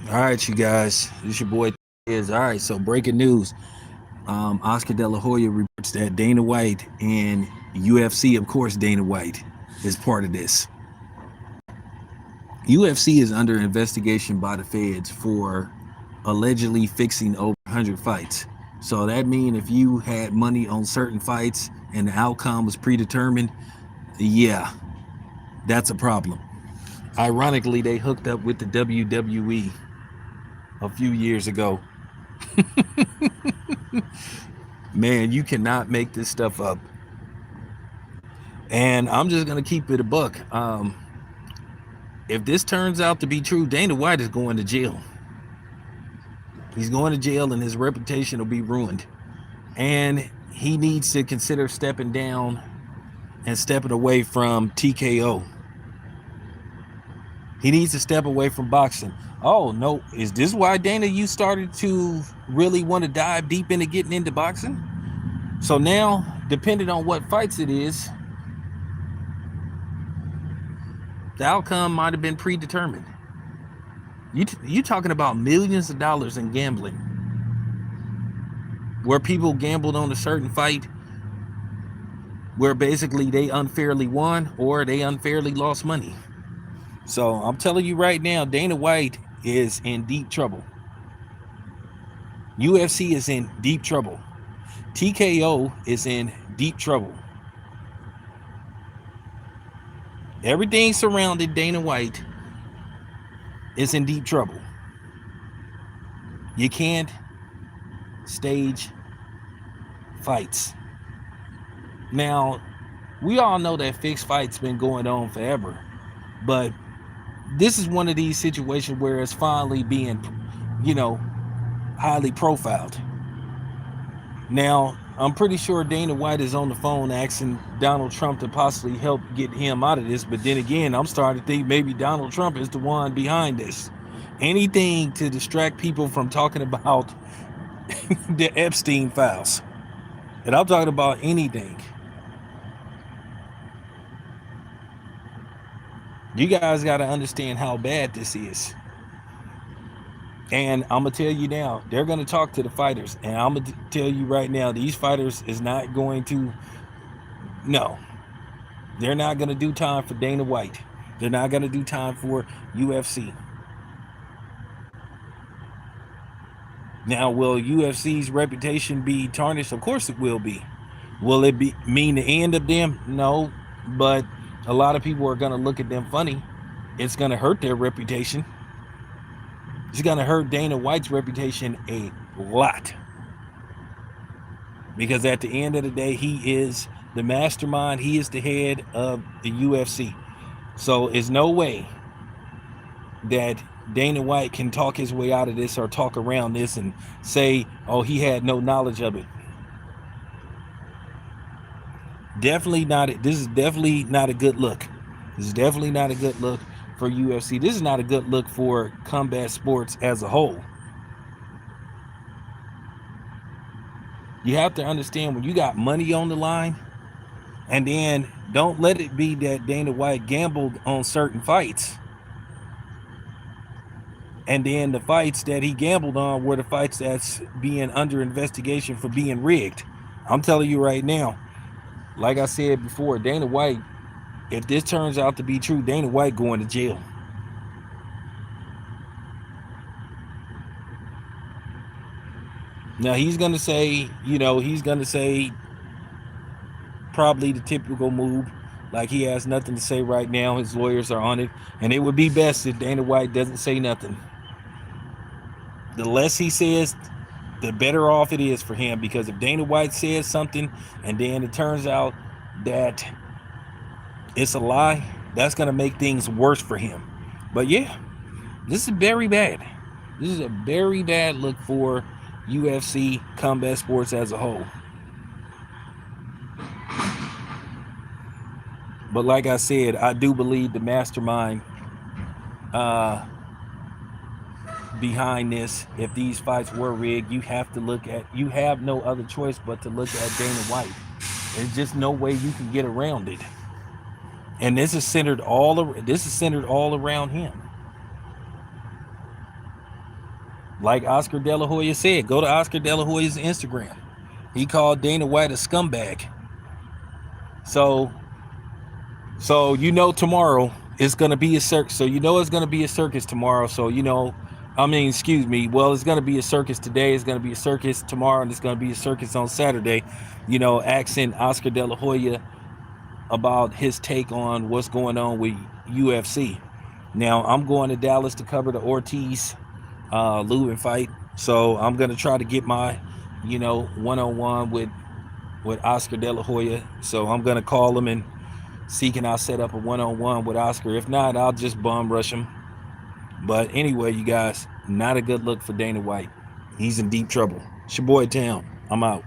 All right, you guys. This your boy is all right. So breaking news: Oscar De La Hoya reports that Dana White and UFC, of course, Dana White is part of this. UFC is under investigation by the feds for allegedly fixing over 100 fights. So that means if you had money on certain fights and the outcome was predetermined, yeah, that's a problem. Ironically, they hooked up with the WWE a few years ago. Man, you cannot make this stuff up. And I'm just gonna keep it a buck. If this turns out to be true, Dana White is going to jail. He's going to jail, and his reputation will be ruined. And he needs to consider stepping down and stepping away from TKO. He needs to step away from boxing. Oh no, is this why, Dana, you started to really want to dive deep into getting into boxing? So now, depending on what fights it is, the outcome might have been predetermined. You talking about millions of dollars in gambling, where people gambled on a certain fight, where basically they unfairly won or they unfairly lost money. So I'm telling you right now, Dana White is in deep trouble. UFC is in deep trouble. TKO is in deep trouble. Everything surrounding Dana White is in deep trouble. You can't stage fights. Now, we all know that fixed fights been going on forever, but this is one of these situations where it's finally being, highly profiled. Now, I'm pretty sure Dana White is on the phone asking Donald Trump to possibly help get him out of this. But then again, I'm starting to think maybe Donald Trump is the one behind this. Anything to distract people from talking about the Epstein files. And I'm talking about anything. You guys got to understand how bad this is. And I'm going to tell you now, they're going to talk to the fighters. And I'm going to tell you right now, these fighters is not going to, no. They're not going to do time for Dana White. They're not going to do time for UFC. Now, will UFC's reputation be tarnished? Of course it will be. Will it mean the end of them? No. But a lot of people are going to look at them funny. It's going to hurt their reputation. It's going to hurt Dana White's reputation a lot. Because at the end of the day, he is the mastermind. He is the head of the UFC. So there's no way that Dana White can talk his way out of this or talk around this and say, oh, he had no knowledge of it. Definitely not. This is definitely not a good look. This is definitely not a good look for UFC. This is not a good look for combat sports as a whole. You have to understand, when you got money on the line, and then don't let it be that Dana White gambled on certain fights. And then the fights that he gambled on were the fights that's being under investigation for being rigged. I'm telling you right now, like I said before, Dana White, if this turns out to be true, Dana White going to jail. Now he's going to say, probably the typical move, like he has nothing to say right now. His lawyers are on it. And it would be best if Dana White doesn't say nothing. The less he says, the better off it is for him. Because if Dana White says something and then it turns out that it's a lie, that's going to make things worse for him. But yeah, this is very bad. This is a very bad look for UFC combat sports as a whole. But like I said, I do believe the mastermind behind this, if these fights were rigged, you have no other choice but to look at Dana White. There's just no way you can get around it. And this is centered all around him. Like Oscar De La Hoya said, go to Oscar De La Hoya's Instagram. He called Dana White a scumbag. So tomorrow it's gonna be a circus. So it's gonna be a circus tomorrow. So excuse me. Well, it's gonna be a circus today. It's gonna be a circus tomorrow, and it's gonna be a circus on Saturday. Asking Oscar De La Hoya about his take on what's going on with UFC. Now I'm going to Dallas to cover the Ortiz Lubin fight, so I'm gonna try to get my one-on-one with Oscar De La Hoya. So I'm gonna call him and see can I set up a one-on-one with Oscar. If not, I'll just bum rush him. But anyway, you guys, not a good look for Dana White. He's in deep trouble. It's your boy Town. I'm out.